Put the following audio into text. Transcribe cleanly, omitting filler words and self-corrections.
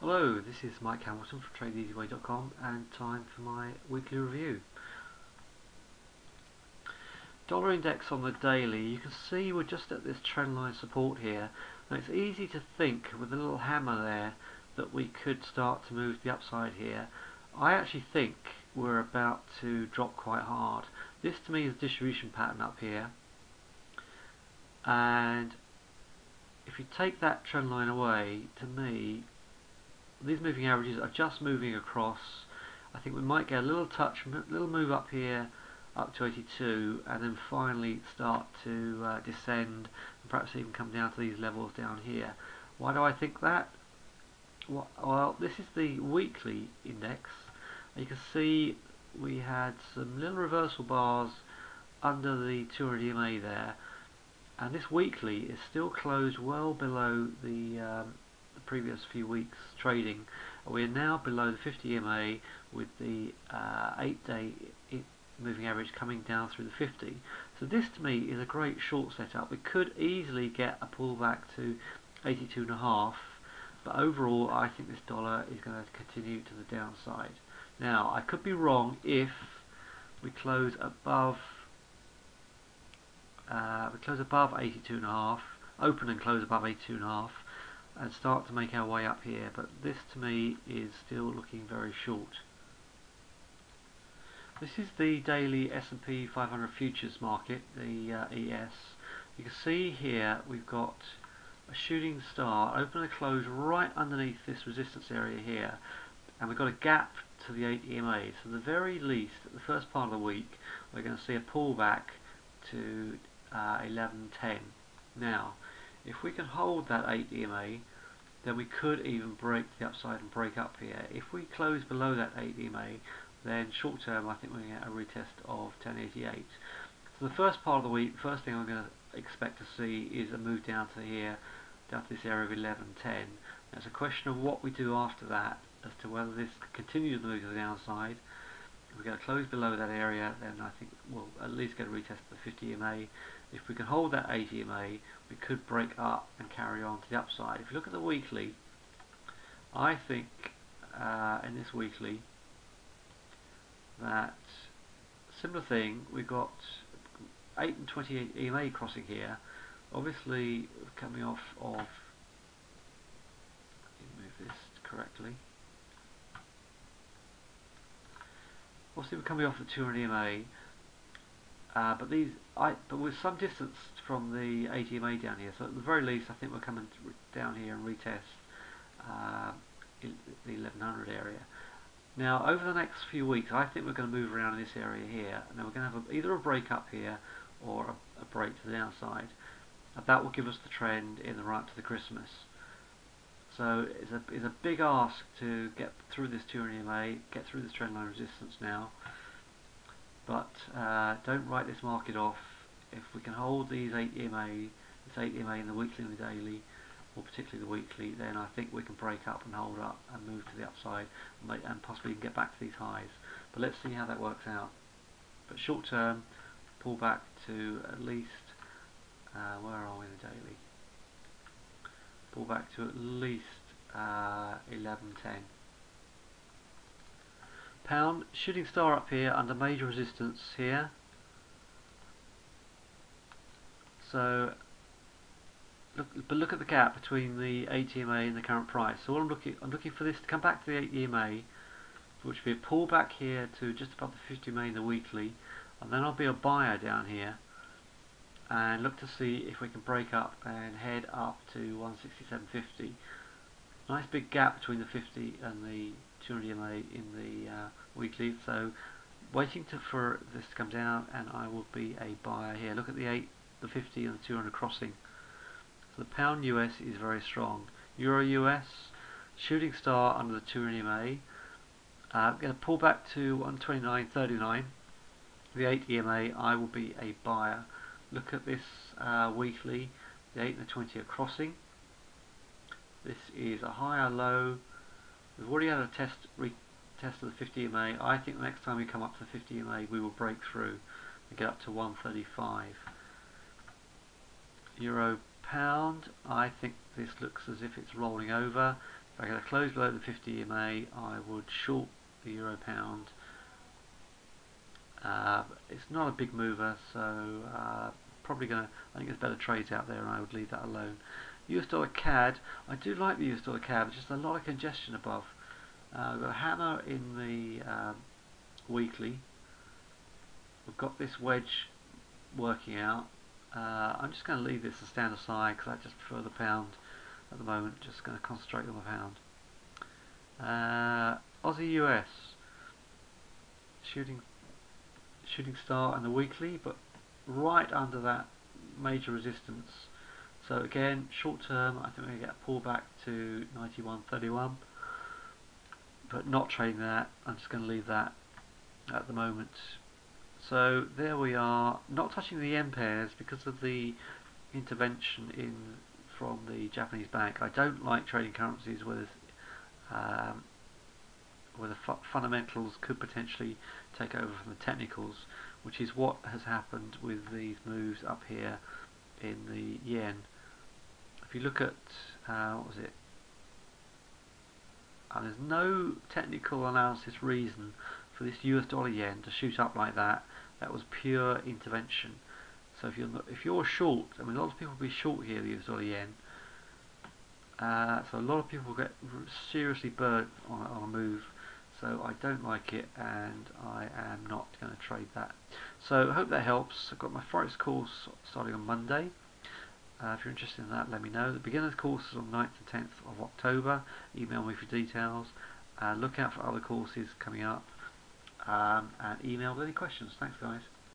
Hello, this is Mike Hamilton from TradeEasyway.com and time for my weekly review. Dollar index on the daily, you can see we're just at this trendline support here. Now it's easy to think with the little hammer there that we could start to move to the upside here. I actually think we're about to drop quite hard. This to me is a distribution pattern up here, and if you take that trend line away, to me these moving averages are just moving across. I think we might get a little move up here up to 82 and then finally start to descend and perhaps even come down to these levels down here. Why do I think that? Well, this is the weekly index. You can see we had some little reversal bars under the 200 EMA there, and this weekly is still closed well below the previous few weeks trading. We are now below the 50 EMA with the 8-day moving average coming down through the 50. So this to me is a great short setup. We could easily get a pullback to 82.5, but overall I think this dollar is going to continue to the downside. Now I could be wrong if we close above 82.5, open and close above 82.5, and start to make our way up here, but this to me is still looking very short. This is the daily S&P 500 futures market, the ES. You can see here we've got a shooting star, open and close right underneath this resistance area here, and we've got a gap to the 8 EMA. So at the very least, at the first part of the week, we're going to see a pullback to 11.10. Now, if we can hold that 8 EMA, then we could even break to the upside and break up here. If we close below that 8 EMA, then short term I think we're going to get a retest of 1088. So the first part of the week, first thing I'm going to expect to see is a move down to here, down to this area of 11.10. Now it's a question of what we do after that as to whether this continues to move to the downside. If we're going to close below that area, then I think we'll at least get a retest of the 50 EMA. If we can hold that 8 EMA, we could break up and carry on to the upside. If you look at the weekly, I think in this weekly that similar thing, we've got 8 and 28 EMA crossing here. Obviously coming off of, let me move this correctly. Obviously we're coming off the 200 EMA, but with some distance from the 8 EMA down here. So at the very least, I think we're coming down here and retest the 1100 area. Now, over the next few weeks, I think we're going to move around in this area here, and then we're going to have either a break up here or a break to the downside. And that will give us the trend in the run up to the Christmas. So it's a big ask to get through this 200 EMA, get through this trendline resistance now. But don't write this market off. If we can hold these 8 EMA, this 8 EMA in the weekly and the daily, or particularly the weekly, then I think we can break up and hold up and move to the upside and possibly get back to these highs. But let's see how that works out. But short term, pull back to at least, where are we in the daily? Pull back to at least 11.10. Pound, shooting star up here under major resistance here. So, look at the gap between the 8 EMA and the current price. So I'm looking for this to come back to the 8 EMA, which will be a pullback here to just above the 50 EMA in the weekly, and then I'll be a buyer down here and look to see if we can break up and head up to 167.50. Nice big gap between the 50 and the 200 EMA in the weekly, so waiting for this to come down, and I will be a buyer here. Look at the 8, the 50 and the 200 crossing. So the pound US is very strong. Euro US, shooting star under the 200 EMA. I'm going to pull back to 129.39. The 8 EMA, I will be a buyer. Look at this weekly, the 8 and the 20 are crossing. This is a higher low. We've already had a retest of the 50 EMA. I think the next time we come up to the 50 EMA, we will break through and get up to 135. Euro pound, I think this looks as if it's rolling over. If I get a close below the 50 EMA, I would short the euro pound. It's not a big mover, so probably gonna. I think there's better trades out there, and I would leave that alone. US dollar CAD. I do like the US dollar CAD. Just a lot of congestion above. We've got a hammer in the weekly. We've got this wedge working out. I'm just going to leave this and stand aside because I just prefer the pound at the moment. Just going to concentrate on the pound. Aussie US shooting star in the weekly, but right under that major resistance. So again, short term, I think we're going to get a pullback to 91.31, but not trading that. I'm just going to leave that at the moment. So there we are, not touching the yen pairs because of the intervention from the Japanese bank. I don't like trading currencies where the fundamentals could potentially take over from the technicals, which is what has happened with these moves up here in the yen. If you look at what was it? There's no technical analysis reason for this US dollar yen to shoot up like that. That was pure intervention. So if you're short, I mean, a lot of people will be short here the US dollar yen. So a lot of people get seriously burnt on a move. So I don't like it, and I am not going to trade that. So I hope that helps. I've got my Forex course starting on Monday. If you're interested in that, let me know. The beginner's course is on 9th and 10th of October. Email me for details. Look out for other courses coming up, and email with any questions. Thanks, guys.